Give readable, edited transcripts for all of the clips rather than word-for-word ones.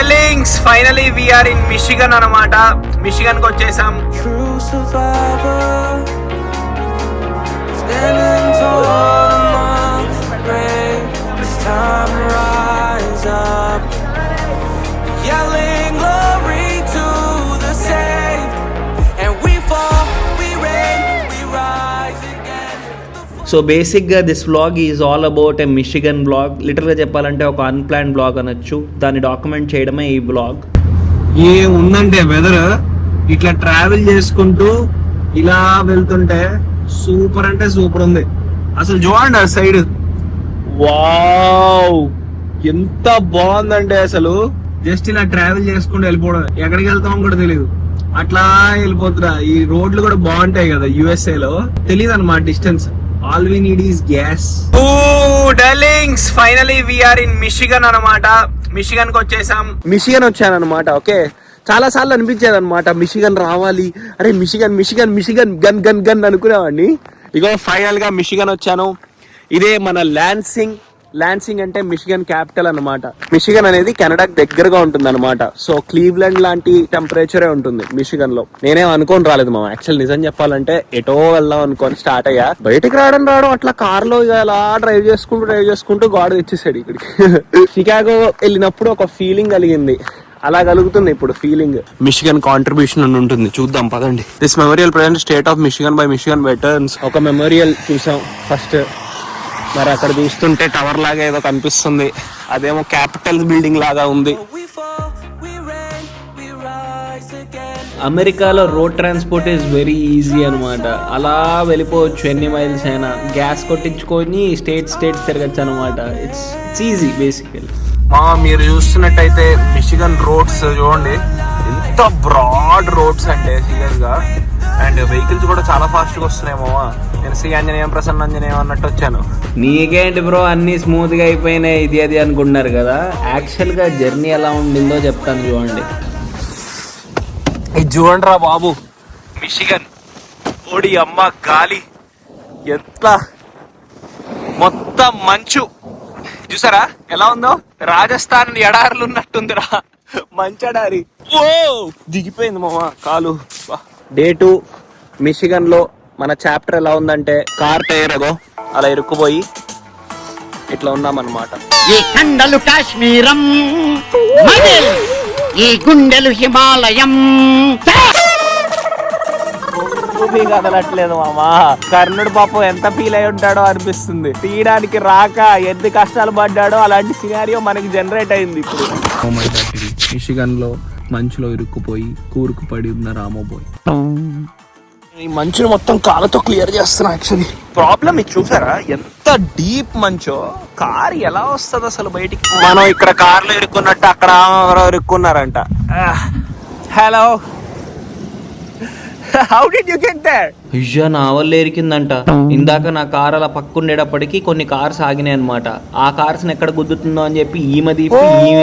Darlings finally we are in Michigan అన్నమాట. Michigan కి వచ్చేసాం. సో బేసిక్గా this vlog is all about a Michigan vlog. లిటరల్గా చెప్పాలంటే ఒక అన్ప్లాన్ వ్లాగ్ అనొచ్చు. దాన్ని డాక్యుమెంట్ చేయడమే ఈ వ్లాగ్. ఉందంటే వెదర్ ఇట్లా ట్రావెల్ చేసుకుంటూ ఇలా వెళ్తుంటే సూపర్ అంటే సూపర్ ఉంది. అసలు చూడండి ఆ సైడ్, వావ్ ఎంత బాగుందంటే అసలు జస్ట్ ఇలా ట్రావెల్ చేసుకుంటూ వెళ్ళిపోవడం. ఎక్కడికి వెళ్తామో కూడా తెలియదు, అట్లా వెళ్ళిపోతున్నా. ఈ రోడ్లు కూడా బాగుంటాయి కదా USA లో, తెలియదు అన్నమాట distance. All we need is gas. Oh darlings finally we are in Michigan అన్నమాట. మిషిగన్ కి వచ్చేసాం. మిషిగన్ వచ్చాను అనమాట. ఓకే, చాలా సార్లు అనిపించేది అనమాట మిషిగన్ రావాలి, అరే Michigan Michigan Michigan gun gun gun అనుకునేవాడిని. ఇగో ఫైనల్ గా మిషిగన్ వచ్చాను. ఇదే మన లాన్సింగ్. లాన్సింగ్ అంటే మిషిగన్ క్యాపిటల్ అన్నమాట. మిషిగన్ అనేది కెనడాకి దగ్గరగా ఉంటుంది అనమాట. సో క్లీవ్లాండ్ లాంటి టెంపరేచరే ఉంటుంది మిషిగన్ లో. నేనేం అనుకోని రాలేదు మా, యాక్చువల్ నిజం చెప్పాలంటే ఎటో వెళ్దాం అనుకోని స్టార్ట్ అయ్యా. బయటకు రావడం అట్లా కార్ లో అలా డ్రైవ్ చేసుకుంటూ గాడ్ తెచ్చేసాడు ఇక్కడికి. షికాగో వెళ్ళినప్పుడు ఒక ఫీలింగ్ కలిగింది, అలా కలుగుతుంది ఇప్పుడు ఫీలింగ్. మిషిగన్ కాంట్రిబ్యూషన్ అని ఉంటుంది, చూద్దాం పదండి. This memorial present state of Michigan by Michigan veterans. ఒక మెమోరియల్ చూసాం ఫస్ట్, మరి అక్కడ చూస్తుంటే టవర్ లాగా ఏదో కనిపిస్తుంది, అదేమో క్యాపిటల్ బిల్డింగ్ లాగా ఉంది. అమెరికాలో road transport is very easy అనమాట. అలా వెళ్ళిపోవచ్చు ఎన్ని మైల్స్ అయినా, గ్యాస్ కొట్టించుకొని స్టేట్స్ తిరగచ్చు అనమాట. It's easy basically. మీరు చూస్తున్నట్టయితే మిషిగన్ రోడ్స్ చూడండి, ఎంత బ్రాడ్ రోడ్స్ అంటే సీరియస్ గా. అండ్ వెహికల్స్ కూడా చాలా ఫాస్ట్ గా వస్తున్నాయేమో. నేను శ్రీ ఆంజనేయం ప్రసన్న ఆంజనేయం అన్నట్టు వచ్చాను. నీకేంటి బ్రో అన్ని స్మూత్ గా అయిపోయినాయి ఇది అది అనుకుంటున్నారు కదా. యాక్చువల్ గా జర్నీ ఎలా ఉండిందో చెప్తాను చూడండి. ఇది చూడండి రా బాబు, మిషిగన్ ఓడి అమ్మ గాలి, ఎంత మొత్తం మంచు చూసారా ఎలా ఉందో. రాజస్థాన్ ఎడారులు ఉన్నట్టుందిరా, మంచి ఎడారి. ఓ దిగిపోయింది మామ కాలు. డే 2 మిషిగన్ లో మన చాప్టర్ ఎలా ఉందంటే, కార్ టైర్ అగో అలా ఇరుక్కుపోయి ఇట్లా ఉన్నామన్నమాట. ఈ కండలు కాశ్మీరం, ఈ గుండెలు హిమాలయం. కదలట్లేదు మామా. కర్ణుడు పాపం ఎంత ఫీల్ అయి ఉంటాడో అనిపిస్తుంది. తీయడానికి రాక ఎన్ని కష్టాలు పడ్డాడో అలాంటి సినారియో మనకి జనరేట్ అయింది ఇప్పుడు. మిషిగన్ లో మంచులో ఇరుక్కుపోయి కూరుకుపడి ఉన్న రామోబోయ్. ఈ మంచును మొత్తం కాళ్ళతో క్లియర్ చేస్తున్నా. యాక్చువల్లీ ప్రాబ్లం ఇది చూసారా, ఎంత డీప్ మంచో. కార్ ఎలా వస్తుంది అసలు బయటికి. మనం ఇక్కడ కార్లో ఇరుక్కున్నట్టు అక్కడ ఇరుక్కున్నారంట. Hello, how did you get there? అయ్యా నా వల్ల ఎరికిందంట. ఇందాక నా కార్ అలా పక్కుండేటప్పటికి కొన్ని కార్స్ ఆగినాయి అనమాట. ఆ కార్స్ ఎక్కడ గుద్దుతుందో అని చెప్పి ఈమె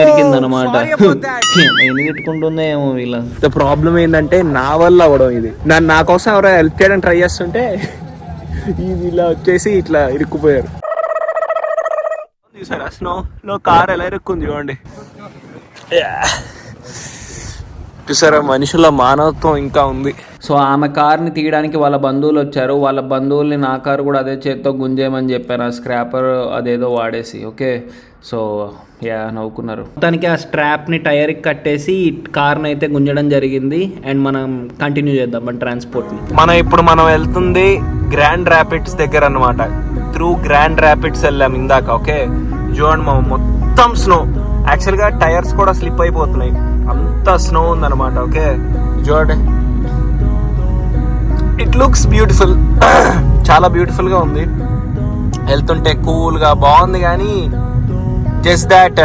ఎరికిందనమాట. ఎన్ని తిట్టుకుంటుందో ఏమో వీళ్ళ. ప్రాబ్లం ఏంటంటే నా వల్ల అవడం ఇది. నా కోసం ఎవరో హెల్ప్ చేయడానికి ట్రై చేస్తుంటే ఇది ఇలా వచ్చేసి ఇట్లా ఇరుక్కుపోయారు. చూసారా స్నో కార్ ఎలా ఇరుక్కుంది చూడండి. చూసారా మనుషుల మానవత్వం ఇంకా ఉంది. సో ఆమె కార్ని తీయడానికి వాళ్ళ బంధువులు వచ్చారు. వాళ్ళ బంధువుల్ని నా కారు కూడా అదే చేత్తో గుంజేయమని చెప్పాను, ఆ స్క్రాపర్ అదేదో వాడేసి. ఓకే, సో నవ్వుకున్నారు. మొత్తానికి ఆ స్ట్రాప్ని టైర్కి కట్టేసి కార్ని అయితే గుంజడం జరిగింది. అండ్ మనం కంటిన్యూ చేద్దాం మన ట్రాన్స్పోర్ట్ని. మనం వెళ్తుంది గ్రాండ్ ర్యాపిడ్స్ దగ్గర అన్నమాట. త్రూ గ్రాండ్ ర్యాపిడ్స్ వెళ్ళాం ఇందాక. ఓకే చూడండి మొత్తం స్నో. యాక్చువల్గా టైర్స్ కూడా స్లిప్ అయిపోతున్నాయి, అంత స్నో ఉందన్నమాట. ఓకే చూడండి, ఇట్ లుక్స్ బ్యూటిఫుల్. చాలా బ్యూటిఫుల్ గా ఉంది. వెళ్తుంటే కూల్ గా బాగుంది. కానీ జస్ట్ దాట్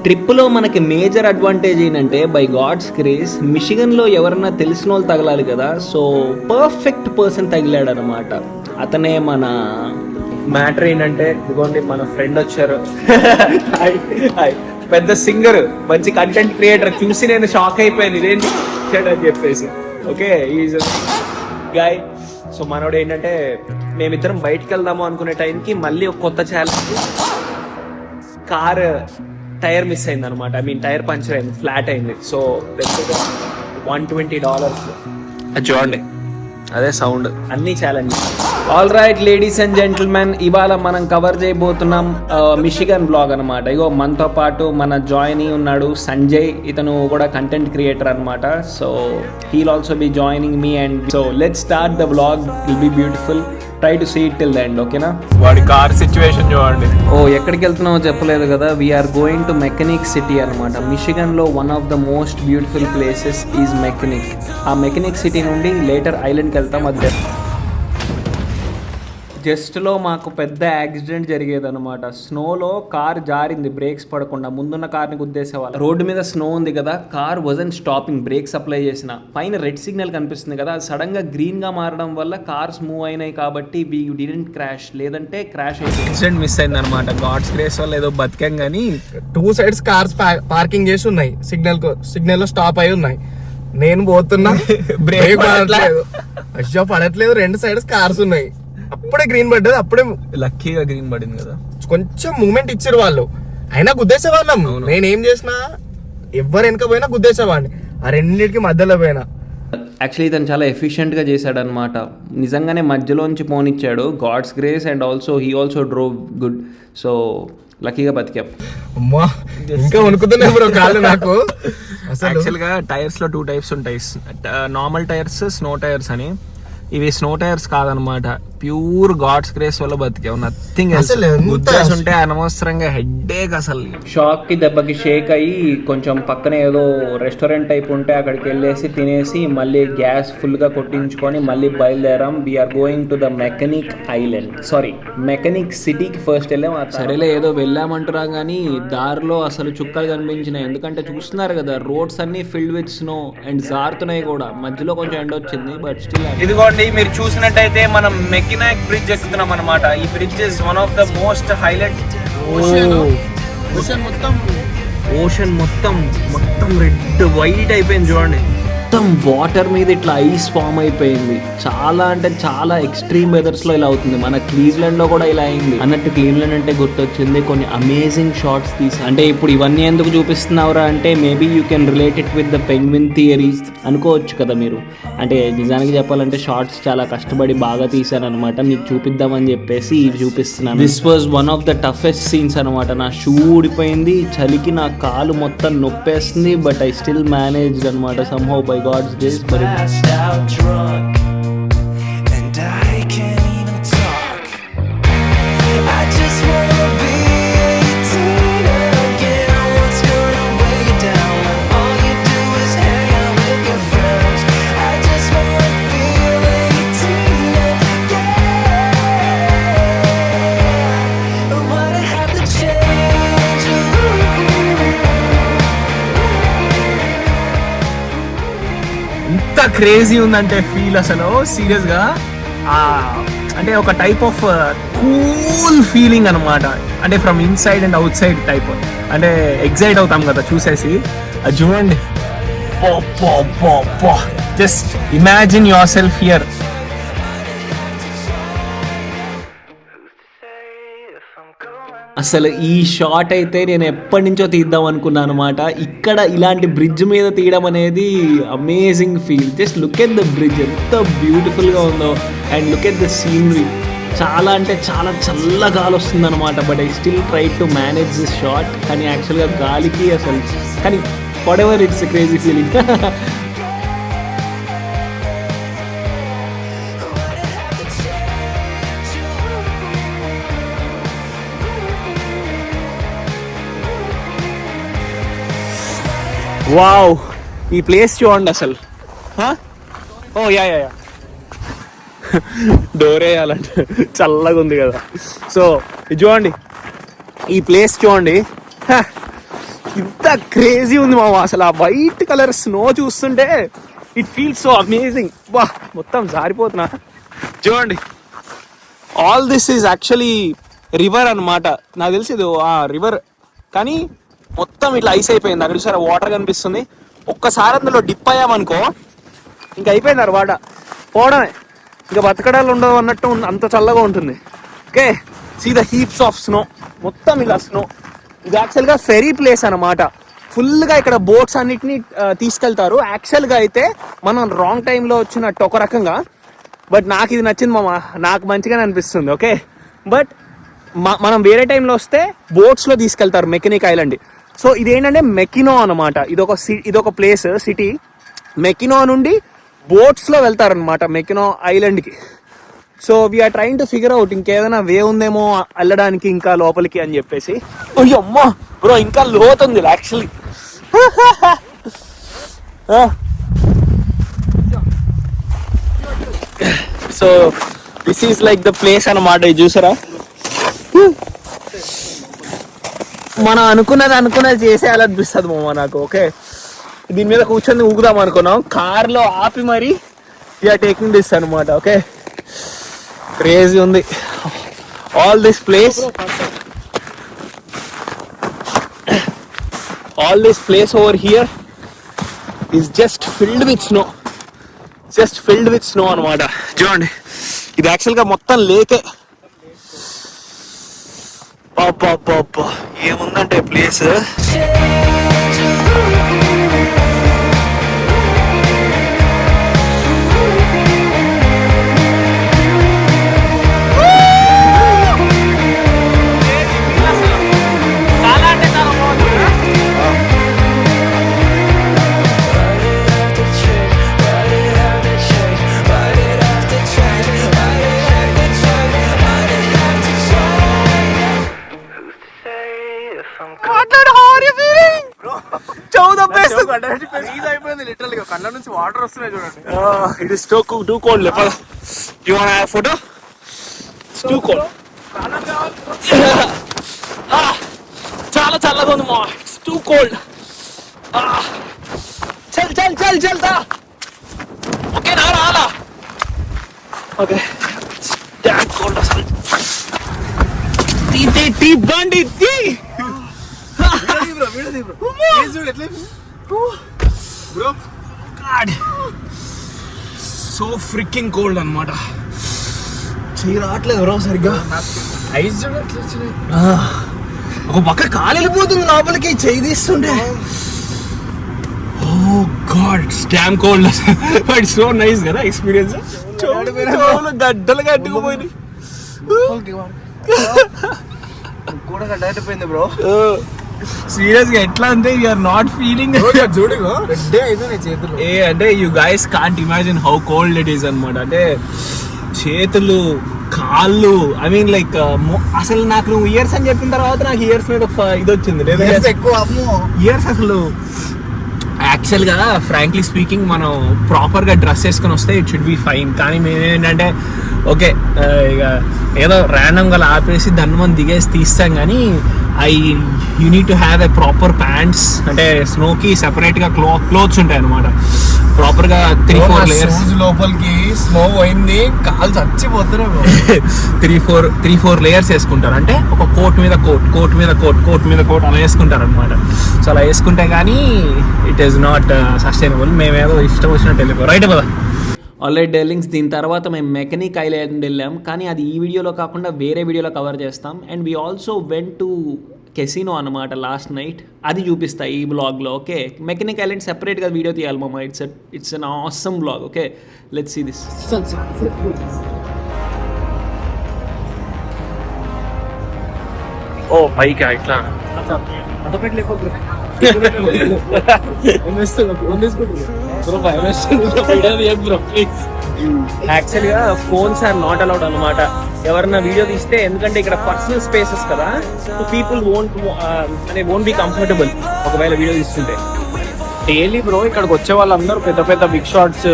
ట్రిప్లో మనకి మేజర్ అడ్వాంటేజ్ ఏంటంటే, బై గాడ్స్ గ్రేస్ మిషిగన్లో ఎవరన్నా తెలిసిన వాళ్ళు తగలాలి కదా. సో పర్ఫెక్ట్ పర్సన్ తగిలాడు అనమాట. అతనే మన మ్యాటర్ ఏంటంటే, ఇదిగోండి మన ఫ్రెండ్ వచ్చారు. పెద్ద సింగర్, మంచి కంటెంట్ క్రియేటర్. చూసి నేను షాక్ అయిపోయాను, ఇదేంటి అని చెప్పేసి. Okay is guy. సో మనోడు ఏంటంటే, మేమిద్దరం బయటికి వెళ్దాము అనుకునే టైంకి మళ్ళీ ఒక కొత్త ఛాలెంజ్. కార్ టైర్ మిస్ అయింది అనమాట. ఐ మీన్ టైర్ పంచర్ అయింది, ఫ్లాట్ అయింది. సో $120 అది చూడండి, అదే సౌండ్. అన్ని challenge. All right ladies and gentlemen, ఇవాళ మనం కవర్ చేయబోతున్నాం మిషిగన్ బ్లాగ్ అనమాట. ఇగో మనతో పాటు మన జాయిన్ ఉన్నాడు సంజయ్, ఇతను కూడా కంటెంట్ క్రియేటర్ అనమాట. So he'll also be joining me and so let's start the vlog. Will be beautiful. Try to see it till the end, ఓకేనా? వాడి కార్ సిచ్యువేషన్ చూడండి. ఎక్కడికి వెళ్తున్నామో చెప్పలేదు కదా. We're going to Mackinac city అనమాట. మిషిగన్లో one of the most beautiful places is Mackinac. ఆ మెకానిక్ సిటీ నుండి లేటర్ ఐలాండ్కి వెళ్తాం. అది జస్ట్లో మాకు పెద్ద యాక్సిడెంట్ జరిగేది అనమాట. స్నోలో కార్ జారింది బ్రేక్స్ పడకుండా. ముందున్న కార్ని గుద్దేసేవాళ్ళు. రోడ్డు మీద స్నో ఉంది కదా, car wasn't stopping. Brakes apply చేసిన పైన రెడ్ సిగ్నల్ కనిపిస్తుంది కదా, అది సడన్గా గ్రీన్గా మారడం వల్ల కార్స్ మూవ్ అయినాయి కాబట్టి వీ డిడెంట్ క్రాష్, లేదంటే క్రాష్ అయింది. యాక్సిడెంట్ మిస్ అయింది అనమాట. గాడ్స్ గ్రేస్ వల్ల ఏదో బతికాం కానీ 2 sides కార్స్ పార్కింగ్ చేసి ఉన్నాయి. సిగ్నల్ లో స్టాప్ అయి ఉన్నాయి. నేను పోతున్నా, బ్రేక్ పడట్లేదు, అయ్యో పడట్లేదు. 2 sides కార్స్ ఉన్నాయి. అప్పుడే గ్రీన్ పడ్డది, అప్పుడే లక్కీగా గ్రీన్ పడింది కదా. కొంచెం మూమెంట్ ఇచ్చారు వాళ్ళు, అయినా గుద్దేసేవాళ్ళం. నేనేం చేసినా ఎవరు వెనక పోయినా గుద్దేసేవాడిని. ఆ రెండింటికి మధ్యలో పోయినా. యాక్చువల్లీ ఇతను చాలా ఎఫిషియెంట్గా చేశాడనమాట. నిజంగానే మధ్యలోంచి పోనిచ్చాడు. God's grace and also he also drove good. So లక్కీగా బతికాం. అమ్మా ఇంకా వణుకుతున్నాయి బ్రో కాళ్ళు నాకు. యాక్చువల్గా టైర్స్ లో 2 types ఉంటాయి, నార్మల్ టైర్స్, స్నో టైర్స్ అని. ఇవి స్నో టైర్స్ కాదనమాట, ప్యూర్ గాడ్స్ గ్రేస్ వల్ల బతికావు, నథింగ్ ఎల్స్. ఉంటే అనవసరంగా హెడ్ఏక్. అసలు షాక్ కి దెబ్బకి షేక్ అయ్యి కొంచెం పక్కన ఏదో రెస్టారెంట్ టైప్ ఉంటే అక్కడికి వెళ్ళేసి తినేసి మళ్ళీ గ్యాస్ ఫుల్ గా కొట్టించుకొని మళ్ళీ బయలుదేరాం. We are going to the mechanic island, sorry mechanic సిటీకి ఫస్ట్ వెళ్ళాం. సరేలే ఏదో వెళ్ళామంటురా కానీ దారిలో అసలు చుక్కలు కనిపించినాయి. ఎందుకంటే చూస్తున్నారు కదా, రోడ్స్ అన్ని ఫిల్డ్ విత్ స్నో అండ్ జారుతున్నాయి కూడా. మధ్యలో కొంచెం ఎండ వచ్చింది, బట్ స్టిల్. ఇదిగోండి, మీరు చూసినట్టయితే మనం మెకినాక్ బ్రిడ్జ్ ఎక్కుతున్నాం అనమాట. ఈ bridge is one of the most highlight. Ocean మొత్తం రెడ్ వైట్ అయిపోయింది చూడండి. మొత్తం వాటర్ మీద ఇట్లా ఐస్ ఫామ్ అయిపోయింది. చాలా అంటే చాలా ఎక్స్ట్రీమ్ వెదర్స్ లో ఇలా అవుతుంది. మన క్లీవ్లాండ్ లో కూడా ఇలా అయింది. అన్నట్టు క్లీవ్లాండ్ అంటే గుర్తొచ్చింది, కొన్ని అమేజింగ్ షాట్స్ తీసి. అంటే ఇప్పుడు ఇవన్నీ ఎందుకు చూపిస్తున్నావురా అంటే maybe you can relate it with the penguin theory అనుకోవచ్చు కదా మీరు. అంటే నిజానికి చెప్పాలంటే షార్ట్స్ చాలా కష్టపడి బాగా తీశాను అనమాట, మీకు చూపిద్దామని చెప్పేసి ఇవి చూపిస్తున్నాను. This was one of the toughest scenes అనమాట. నా షూ ఊడిపోయింది, చలికి నా కాలు మొత్తం నొప్పేస్తుంది, బట్ ఐ స్టిల్ మేనేజ్డ్ అనమాట somehow by God's grace. But passed out drunk and I can't even talk. I just wanna be 18 again. What's gonna weigh you down when all you do is hang out with your friends? I just wanna feel 18 again. Why'd I have to change? ఎంత crazy ఉందంటే feel అసలు serious గా. అంటే ఒక type of cool feeling అనమాట. అంటే from inside and out side type. అంటే excite అవుతాం కదా చూసేసి. అది చూడండి, just imagine your self here. అసలు ఈ షాట్ అయితే నేను ఎప్పటి నుంచో తీద్దాం అనుకున్నాను అనమాట. ఇక్కడ ఇలాంటి బ్రిడ్జ్ మీద తీయడం అనేది amazing feel. Just look at the bridge, ఎంత బ్యూటిఫుల్గా ఉందో. And look at the scenery. చాలా అంటే చాలా చల్ల గాలి వస్తుంది అనమాట. But I still try to manage this shot. కానీ యాక్చువల్గా గాలికి అసలు, కానీ what ever, it's crazy feeling. Wow, ఈ ప్లేస్ చూడండి అసలు. ఓ యా డోర్ వేయాలంటే చల్లగా ఉంది కదా. సో ఇది చూడండి, ఈ ప్లేస్ చూడండి, ఇంత క్రేజీ ఉంది మామ. అసలు ఆ వైట్ కలర్ స్నో చూస్తుంటే ఇట్ ఫీల్స్ సో అమేజింగ్. వా, మొత్తం జారిపోతున్నా. చూడండి, all this is actually river అనమాట. నాకు తెలిసి ఇది రివర్, కానీ మొత్తం ఇట్లా ఐస్ అయిపోయింది. అక్కడ చూసారా వాటర్ కనిపిస్తుంది. ఒక్కసారి అందులో డిప్ అయ్యామనుకో ఇంకా అయిపోయింది అనమాట, పోవడమే. ఇంకా బతకడాలు ఉండవు అన్నట్టు అంత చల్లగా ఉంటుంది. Okay, see the heaps of snow. మొత్తం ఇలా స్నో ఇది యాక్చువల్గా ఫెరీ ప్లేస్ అనమాట. ఫుల్గా ఇక్కడ బోట్స్ అన్నిటిని తీసుకెళ్తారు. యాక్చువల్గా అయితే మనం రాంగ్ టైంలో వచ్చినట్టు ఒక రకంగా, బట్ నాకు ఇది నచ్చింది మామ, నాకు మంచిగానే అనిపిస్తుంది. ఓకే, బట్ మనం వేరే టైంలో వస్తే బోట్స్లో తీసుకెళ్తారు మెకనిక్ ఐలాండ్. సో ఇదేంటంటే మెకినో అనమాట. ఇదొక ప్లేస్, సిటీ. మెకినో నుండి బోట్స్లో వెళ్తారనమాట మెకినో ఐలాండ్కి. So we're trying to figure out ఇంకేదైనా వే ఉందేమో వెళ్ళడానికి ఇంకా లోపలికి అని చెప్పేసి. అయ్యో అమ్మా బ్రో, ఇంకా లోతుంది actually. So this is like the place అన్నమాట. ఇది చూసారా, మనం అనుకున్నది చేసేయాలనిపిస్తుంది మామ నాకు. ఓకే, దీని మీద కూర్చొని ఊగుదాం అనుకున్నాం, కార్లో ఆపి మరి వీఆర్ టేకింగ్ దిస్ అనమాట. ఓకే, క్రేజీ ఉంది all this place over here is just filled with snow అనమాట. చూడండి, ఇది యాక్చువల్గా మొత్తం లేకే. ఏముందంటే ప్లేస్ లిటరల్ గా కళ్ళ నుంచి వాటర్ వస్తున్నాయి చూడండి. It is too cold. You want have photo? It's too cold. చాలా చల్లగా ఉంది మా. It's too cold. చల్ దా. ఓకే నా రాలా. ఓకే, డామ్ కోల్డ్ అసలు. టీ బండి tea. Bro god, so freaking cold అన్నమాట. చెయ్యి రావట్లేదు బ్రో సరిగ్గా. ఐస్ చూడట్లేదు. ఒక పక్క కాలు వెళ్ళిపోతుంది లోపలికి చెయ్యి తీస్తుంటే. Oh God, it's damn cold. But so nice కదా ఎక్స్పీరియన్స్. గడ్డలు కట్టుకుపోయింది కూడా గడ్డైపోయింది బ్రో. సీరియస్ గా ఎట్లా అంటే యూఆర్ నాట్ ఫీలింగ్. చూడుగో చేతులు. అంటే you guys can't imagine how cold it is అనమాట. అంటే చేతులు, కాళ్ళు, ఐ మీన్ లైక్ అసలు నాకు నువ్వు ఇయర్స్ అని చెప్పిన తర్వాత నాకు ఇయర్స్ మీద ఇది వచ్చింది. ఇయర్స్ అసలు యాక్చువల్గా ఫ్రాంక్లీ స్పీకింగ్ మనం ప్రాపర్గా డ్రెస్ వేసుకొని వస్తే ఇట్ షుడ్ బి ఫైన్. కానీ మేమేంటంటే ఓకే ఇక ఏదో ర్యాండమ్గా ఆపేసి దాన్ని మనం దిగేసి తీస్తాం. కానీ you need to have a proper pants, అంటే స్నోకి సెపరేట్గా క్లోత్స్ ఉంటాయి అనమాట. ప్రాపర్గా 3-4 లేయర్స్. లోపలికి స్నో పోయింది, కాలు చచ్చిపోతున్నాయి. 3-4 లేయర్స్ వేసుకుంటారు. అంటే ఒక కోట్ మీద కోట్ అలా వేసుకుంటారు అనమాట. సో అలా వేసుకుంటే కానీ ఇట్ ఈస్ నాట్ సస్టైనబుల్. మేమేదో ఇష్టం వచ్చినట్టు వెళ్ళిపోయాం. రైట్ కదా. ఆల్రెడీ డెర్లింగ్స్, దీని తర్వాత మేము మెకనిక్ ఐలాండ్ వెళ్ళాం, కానీ అది ఈ వీడియోలో కాకుండా వేరే వీడియోలో కవర్ చేస్తాం. And we also went to casino అనమాట లాస్ట్ నైట్. అది చూపిస్తా ఈ బ్లాగ్లో. ఓకే, మెకనిక్ ఐలాండ్ సెపరేట్గా వీడియో తీయాలి మామ. It's an awesome vlog. Okay, let's see this. Oh పైకి ఇట్లా యాక్చువల్గా ఫోన్స్ ఆర్ నాట్ అలౌడ్ అనమాట ఎవరన్నా వీడియో తీస్తే. ఎందుకంటే ఇక్కడ పర్సనల్ స్పేసెస్ కదా, so people won't be comfortable ఒకవేళ వీడియో తీస్తుంటే. డైలీ బ్రో ఇక్కడికి వచ్చే వాళ్ళందరూ పెద్ద బిగ్ షాట్స్,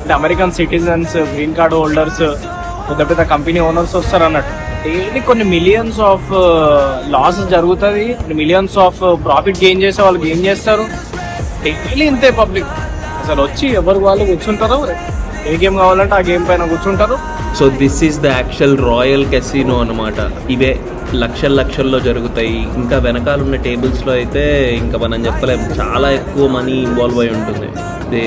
అంటే American citizens, green card holders, పెద్ద కంపెనీ ఓనర్స్ వస్తారు అన్నట్టు. డైలీ కొన్ని మిలియన్స్ ఆఫ్ లాస్ జరుగుతుంది, మిలియన్స్ ఆఫ్ ప్రాఫిట్ గెయిన్ చేసే వాళ్ళు గెయిన్ చేస్తారు. డైలీ ఇంతే పబ్లిక్. అసలు వచ్చి ఎవరు వాళ్ళు కూర్చుంటారు, ఏ గేమ్ కావాలంటే ఆ గేమ్ పైన కూర్చుంటారు. So this is the actual royal casino అనమాట. ఇవే లక్షల్లో జరుగుతాయి. ఇంకా వెనకాల ఉన్న టేబుల్స్లో అయితే ఇంకా మనం చెప్పలేము, చాలా ఎక్కువ మనీ ఇన్వాల్వ్ అయి ఉంటుంది. They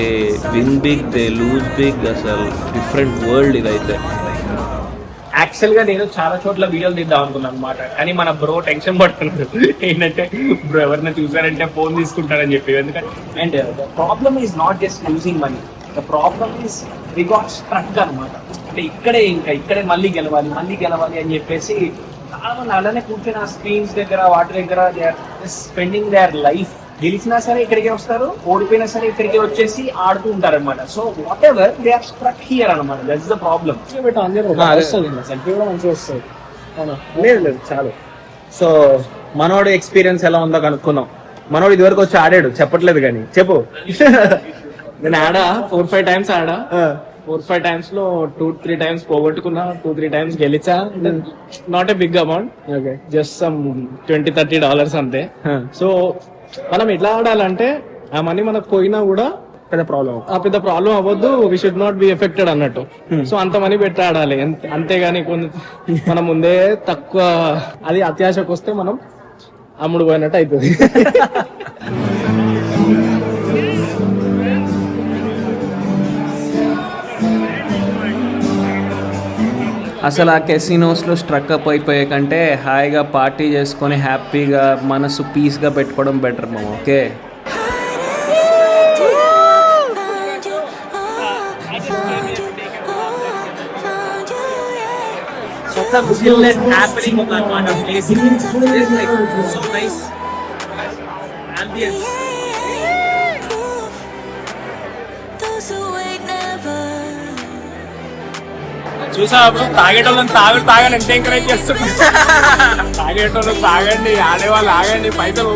win big, they lose big. అసలు డిఫరెంట్ వరల్డ్ ఇదైతే. యాక్చువల్ గా నేను చాలా చోట్ల వీడియోలు తీద్దాం అనుకున్నాను అనమాట, కానీ మన బ్రో టెన్షన్ పడుతున్నాడు ఏంటంటే బ్రో ఎవరిని చూసారంటే ఫోన్ తీసుకుంటారని చెప్పి. ఎందుకంటే and the problem is not just losing money, the problem is we got struck అనమాట. అంటే ఇక్కడే మళ్ళీ గెలవాలి అని చెప్పేసి చాలా మంది అలానే కూర్చొని ఆ స్క్రీన్స్ దగ్గర వాటి దగ్గర they are spending their life. గెలిచినా సరే ఇక్కడికే వస్తారు, ఓడిపోయినా సరే ఇక్కడికే వచ్చేసి ఆడుతూ ఉంటారు అనమాట. So whatever they are struck here అనమాట, దట్స్ ద ప్రాబ్లమ్. సెల్ఫీ కూడా మంచిగా వస్తుంది. లేదు చాలు. సో మనోడు ఎక్స్పీరియన్స్ ఎలా ఉందో కనుక్కుందాం. మనోడు ఇదివరకు వచ్చి ఆడాడు, చెప్పట్లేదు కానీ చెప్పు. నేను ఆడా 4-5 టైమ్స్ ఆడా. 4-5 టైమ్స్ లో 2-3 టైమ్స్ పోగొట్టుకున్నా, 2-3 టైమ్స్ గెలిచా. Not a big amount, just some $20-30 అంతే. సో మనం ఎట్లా ఆడాలంటే ఆ మనీ మనకు పోయినా కూడా పెద్ద ప్రాబ్లం అవ్వద్దు, we should not be affected అన్నట్టు. సో అంత మనీ పెట్టి ఆడాలి, అంతేగాని మనం ముందే తక్కువ అది అత్యాశకు వస్తే మనం అమ్ముడు పోయినట్టు అవుతుంది. అసలు ఆ కెసినోస్లో స్ట్రక్ అప్ అయిపోయే కంటే హాయిగా పార్టీ చేసుకొని హ్యాపీగా మనసు పీస్గా పెట్టుకోవడం బెటర్ మామ. ఓకే, చూసా తాగేటోళ్ళని తాగని ఎంత ఎంకరేజ్ చేస్తున్నారు. తాగేటోళ్ళు తాగండి, ఆడేవాళ్ళు ఆగండి, పైసలు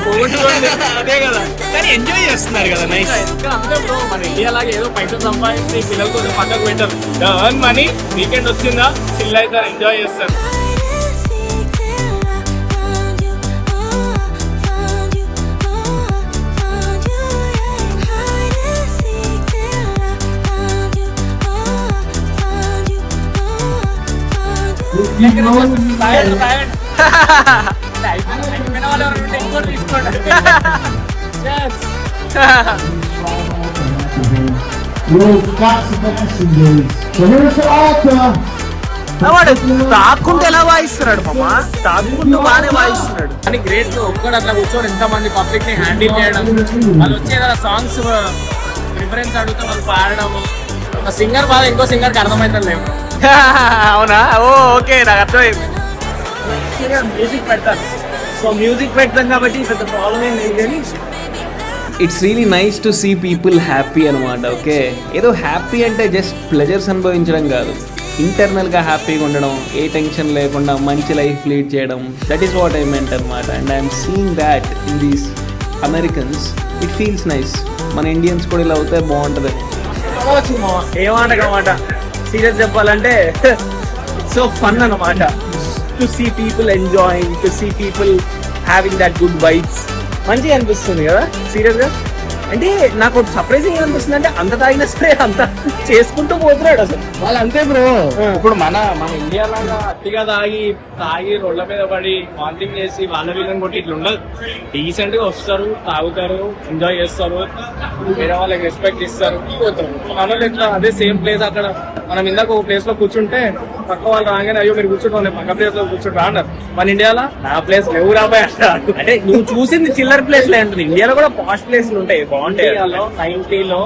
పోగొట్టుకోండి, అదే కదా. కానీ ఎంజాయ్ చేస్తున్నారు కదా, నైస్. అంతే బ్రో, మన ఇండియా లాగా ఏదో పైసలు సంపాదించి పిల్లలతో పక్కకు పెట్టారు. ఎర్న్ మనీ, వీకెండ్ వచ్చిందా చిల్ అవుతారు, ఎంజాయ్ చేస్తారు. తాక్కుంటే ఎలా వాయిస్తున్నాడు మామ, తాక్కుంటూ బాగానే వాయిస్తున్నాడు. కానీ గ్రేట్, ఒక్కడు అట్లా కూర్చొని ఎంత మంది పబ్లిక్ ని హ్యాండిల్ చేయడం, వాళ్ళు వచ్చే సాంగ్స్ ప్రిఫరెన్స్ అడుగుతూ వాళ్ళు పాడడం. ఒక సింగర్ బాగా ఇంకో సింగర్ కి అర్థమైతే లేవు. అవునా? ఓ ఓకే, నాకు అర్థమైంది. మ్యూజిక్ పెడతాను, సో మ్యూజిక్ పెడతాం కాబట్టి పెద్ద ప్రాబ్లం ఏం లేదు. కానీ it's really nice to see people happy అనమాట. ఓకే, ఏదో హ్యాపీ అంటే జస్ట్ ప్లెజర్స్ అనుభవించడం కాదు, ఇంటర్నల్గా హ్యాపీగా ఉండడం, ఏ టెన్షన్ లేకుండా మంచి లైఫ్ లీడ్ చేయడం. That is what I meant అనమాట. And I'm seeing that in these Americans. It feels nice. మన ఇండియన్స్ కూడా ఇలా అవుతే బాగుంటుంది. ఏమాటకమాట సీరియస్ చెప్పాలంటే సో ఫన్ అనమాట. To see people enjoying, to see people having that good vibes, మంచిగా అనిపిస్తుంది కదా. సీరియస్ గా అంటే నాకు సర్ప్రైజింగ్ ఏమనిపిస్తుంది అంటే అంత తాగినా సరే అంత చేసుకుంటూ పోతున్నాడు అసలు. వాళ్ళు అంతే బ్రో. ఇప్పుడు మన ఇండియా లాగా అతిగా తాగి రోడ్ల మీద పడి వాంటింగ్ చేసి వాళ్ళ వీళ్ళని కొట్టి ఇట్లా ఉండదు. డీసెంట్ గా వస్తారు, తాగుతారు, ఎంజాయ్ చేస్తారు, వేరే వాళ్ళకి రెస్పెక్ట్ ఇస్తారు, పోతారు. మనలో ఇట్లా అదే సేమ్ ప్లేస్ అక్కడ మనం ఇందాక ఒక ప్లేస్ లో కూర్చుంటే పక్క వాళ్ళు రాగానే అయ్యో మీరు కూర్చుంటాం పక్క ప్లేస్ లో కూర్చుంటా అన్నారు. మన ఇండియాలో నా ప్లేస్ లేవు రాబాయ్ అంటారు. అంటే నువ్వు చూసింది చిల్లర్ ప్లేస్ లే ఉంటుంది, ఇండియాలో కూడా పాష్ ప్లేస్లు ఉంటాయి బాగుంటాయి. 90లో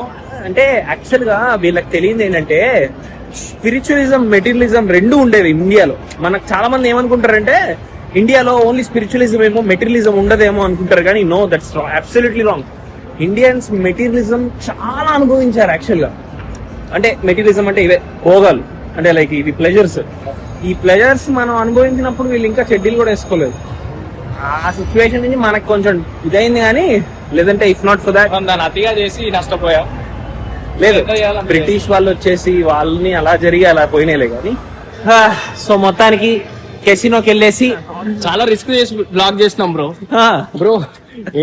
అంటే యాక్చువల్ గా వీళ్ళకి తెలియదు ఏంటంటే స్పిరిచువలిజం, మెటీరియలిజం రెండు ఉండేవి ఇండియాలో. మనకు చాలా మంది ఏమనుకుంటారంటే ఇండియాలో ఓన్లీ స్పిరిచువలిజం ఏమో మెటీరియలిజం ఉండదేమో అనుకుంటారు, కానీ no, that's absolutely wrong. Indians materialism చాలా అనుభవించారు యాక్చువల్ గా. అంటే మెటీరియలిజం అంటే ఇవే భోగాలు, అంటే లైక్ ఇవి ప్లెజర్స్. ఈ ప్లెజర్స్ మనం అనుభవించినప్పుడు వీళ్ళు ఇంకా చెడ్డీలు కూడా వేసుకోలేదు. ఆ సిచ్యువేషన్ నుంచి మనకు కొంచెం ఇదైంది, కానీ లేదంటే ఇఫ్ నాట్ ఫర్ దాట్ దాన్ని అతిగా చేసి నష్టపోయాం. లేదు, బ్రిటిష్ వాళ్ళు వచ్చేసి వాళ్ళని అలా జరిగి అలా పోయినాయిలే. కానీ సో మొత్తానికి కెసినోకి వెళ్ళేసి చాలా రిస్క్ చేసి బ్లాగ్ చేసినాం బ్రో.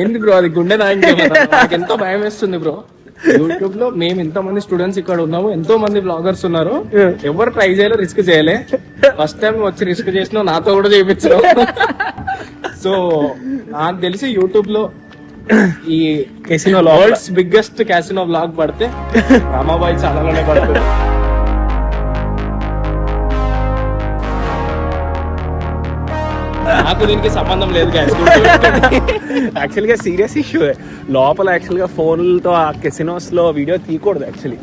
ఏంది బ్రో అది గుండె నాకు ఎంతో భయం వేస్తుంది బ్రో. యూట్యూబ్ లో మేము ఎంతో మంది స్టూడెంట్స్ ఇక్కడ ఉన్నాము, ఎంతో మంది బ్లాగర్స్ ఉన్నారు, ఎవరు ట్రై చేయలే, రిస్క్ చేయలే. ఫస్ట్ టైం వచ్చి రిస్క్ చేసిన నాతో కూడా చేయించారు. సో నాకు తెలిసి యూట్యూబ్ లో ఈ casino world's biggest casino blog పడితే రామాబాయి ఛానల్లోనే పడుతుంది. నాకు దీనికి సంబంధం లేదు యాక్చువల్గా సీరియస్ ఇష్యూ లోపల యాక్చువల్గా ఫోన్లతో ఆ కెసినోస్ లో వీడియో తీయకూడదు యాక్చువల్లీ